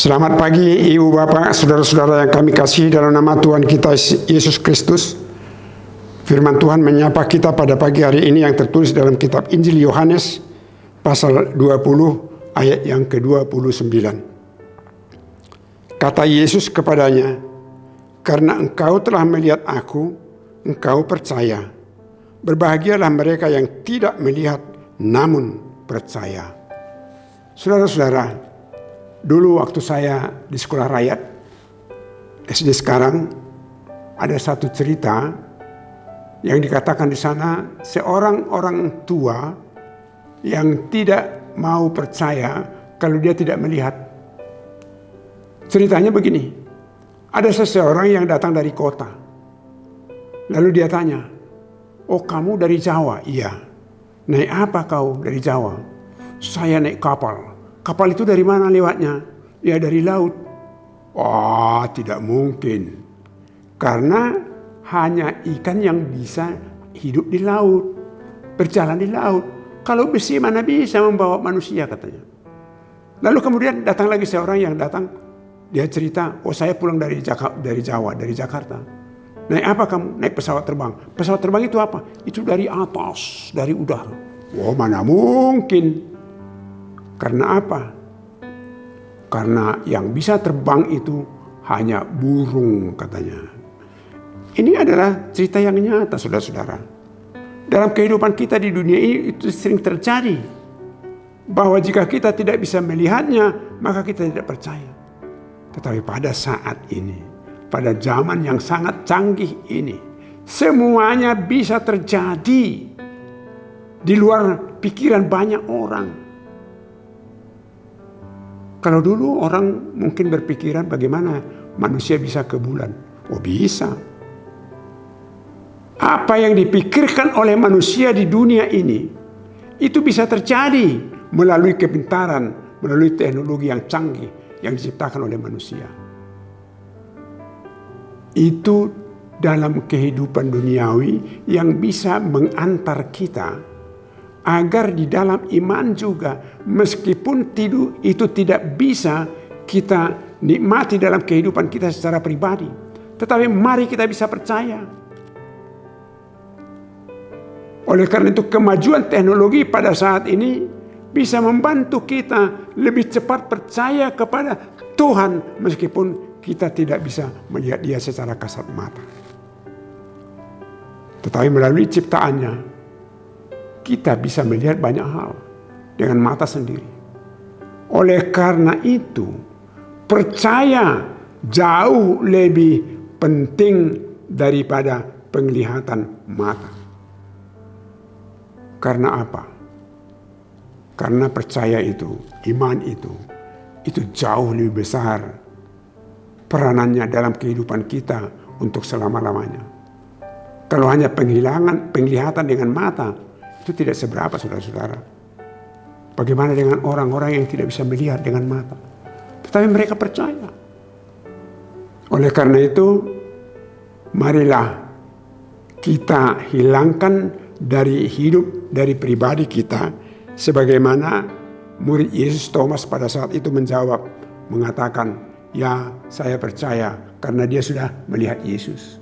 Selamat pagi Ibu Bapak, Saudara-saudara yang kami kasihi dalam nama Tuhan kita Yesus Kristus. Firman Tuhan menyapa kita pada pagi hari ini yang tertulis dalam kitab Injil Yohanes pasal 20 ayat yang ke-29. Kata Yesus kepadanya, "Karena engkau telah melihat aku, engkau percaya. Berbahagialah mereka yang tidak melihat namun percaya." Saudara-saudara, dulu waktu saya di sekolah rakyat, SD sekarang, ada satu cerita yang dikatakan di sana seorang orang tua yang tidak mau percaya kalau dia tidak melihat. Ceritanya begini, ada seseorang yang datang dari kota. Lalu dia tanya, "Oh, kamu dari Jawa?" "Iya." "Naik apa kau dari Jawa?" "Saya naik kapal." "Kapal itu dari mana lewatnya?" "Ya, dari laut." "Wah, tidak mungkin. Karena hanya ikan yang bisa hidup di laut, berjalan di laut. Kalau besi mana bisa membawa manusia," katanya. Lalu kemudian datang lagi seorang yang datang, dia cerita, "Oh, saya pulang dari Jawa, dari Jakarta." "Naik apa kamu?" "Naik pesawat terbang." "Pesawat terbang itu apa?" "Itu dari atas, dari udara." "Oh, mana mungkin." Karena apa? Karena yang bisa terbang itu hanya burung, katanya. Ini adalah cerita yang nyata, saudara-saudara. Dalam kehidupan kita di dunia ini itu sering terjadi. Bahwa jika kita tidak bisa melihatnya, maka kita tidak percaya. Tetapi pada saat ini, pada zaman yang sangat canggih ini, semuanya bisa terjadi di luar pikiran banyak orang. Kalau dulu orang mungkin berpikiran bagaimana manusia bisa ke bulan. Oh, bisa. Apa yang dipikirkan oleh manusia di dunia ini, itu bisa terjadi melalui kepintaran, melalui teknologi yang canggih yang diciptakan oleh manusia. Itu dalam kehidupan duniawi yang bisa mengantar kita agar di dalam iman juga, meskipun itu tidak bisa kita nikmati dalam kehidupan kita secara pribadi, tetapi mari kita bisa percaya. Oleh karena itu kemajuan teknologi pada saat ini bisa membantu kita lebih cepat percaya kepada Tuhan meskipun kita tidak bisa melihat Dia secara kasat mata. Tetapi melalui ciptaannya, kita bisa melihat banyak hal dengan mata sendiri. Oleh karena itu, percaya jauh lebih penting daripada penglihatan mata. Karena apa? Karena percaya itu, iman itu jauh lebih besar peranannya dalam kehidupan kita untuk selama-lamanya. Kalau hanya penglihatan dengan mata, itu tidak seberapa, saudara-saudara. Bagaimana dengan orang-orang yang tidak bisa melihat dengan mata, tetapi mereka percaya. Oleh karena itu, marilah kita hilangkan dari hidup, dari pribadi kita, sebagaimana murid Yesus Thomas pada saat itu menjawab, mengatakan, "Ya, saya percaya karena dia sudah melihat Yesus."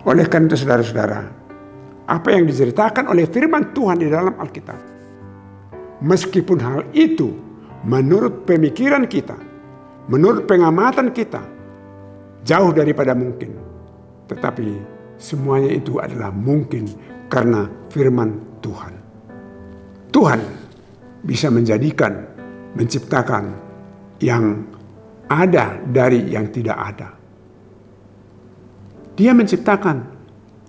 Oleh karena itu, saudara-saudara, apa yang diceritakan oleh firman Tuhan di dalam Alkitab, meskipun hal itu menurut pemikiran kita, menurut pengamatan kita, jauh daripada mungkin, tetapi semuanya itu adalah mungkin karena firman Tuhan. Tuhan bisa menjadikan, menciptakan yang ada dari yang tidak ada. Dia menciptakan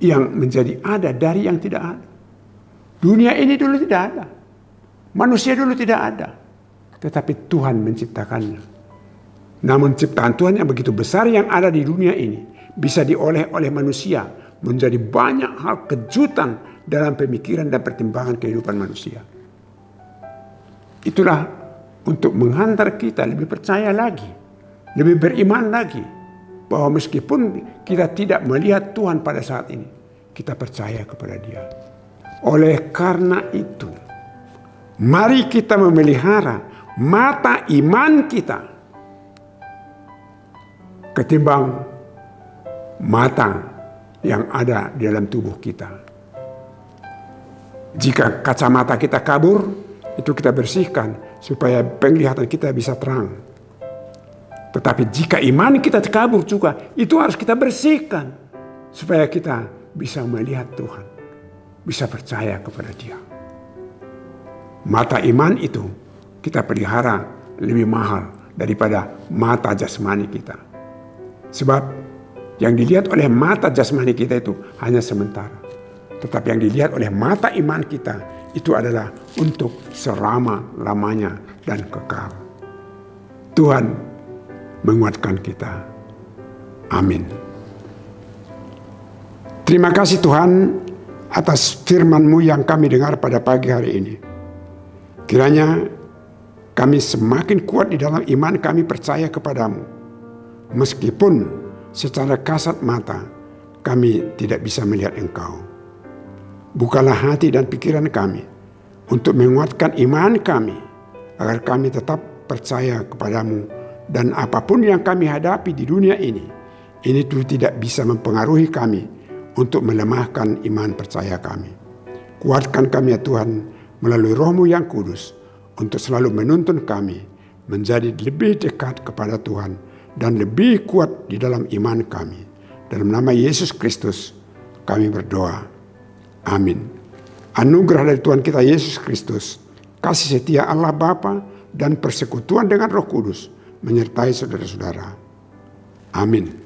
yang menjadi ada dari yang tidak ada. Dunia ini dulu tidak ada. Manusia dulu tidak ada. Tetapi Tuhan menciptakannya. Namun ciptaan Tuhan yang begitu besar yang ada di dunia ini bisa dioleh oleh manusia menjadi banyak hal kejutan dalam pemikiran dan pertimbangan kehidupan manusia. Itulah untuk menghantar kita lebih percaya lagi, lebih beriman lagi, bahwa meskipun kita tidak melihat Tuhan pada saat ini, kita percaya kepada Dia. Oleh karena itu, mari kita memelihara mata iman kita ketimbang mata yang ada di dalam tubuh kita. Jika kacamata kita kabur, itu kita bersihkan supaya penglihatan kita bisa terang. Tetapi jika iman kita kabur juga, itu harus kita bersihkan supaya kita bisa melihat Tuhan, bisa percaya kepada Dia. Mata iman itu kita pelihara lebih mahal daripada mata jasmani kita. Sebab yang dilihat oleh mata jasmani kita itu hanya sementara. Tetapi yang dilihat oleh mata iman kita itu adalah untuk selama-lamanya dan kekal. Tuhan menguatkan kita. Amin. Terima kasih Tuhan atas firman-Mu yang kami dengar pada pagi hari ini. Kiranya kami semakin kuat di dalam iman kami percaya kepadamu. Meskipun secara kasat mata kami tidak bisa melihat Engkau. Bukalah hati dan pikiran kami untuk menguatkan iman kami agar kami tetap percaya kepadamu, dan apapun yang kami hadapi di dunia ini itu tidak bisa mempengaruhi kami untuk melemahkan iman percaya kami. Kuatkan kami ya Tuhan melalui Roh-Mu yang kudus untuk selalu menuntun kami menjadi lebih dekat kepada Tuhan dan lebih kuat di dalam iman kami. Dalam nama Yesus Kristus kami berdoa. Amin. Anugerah dari Tuhan kita Yesus Kristus, kasih setia Allah Bapa dan persekutuan dengan Roh Kudus menyertai saudara-saudara. Amin.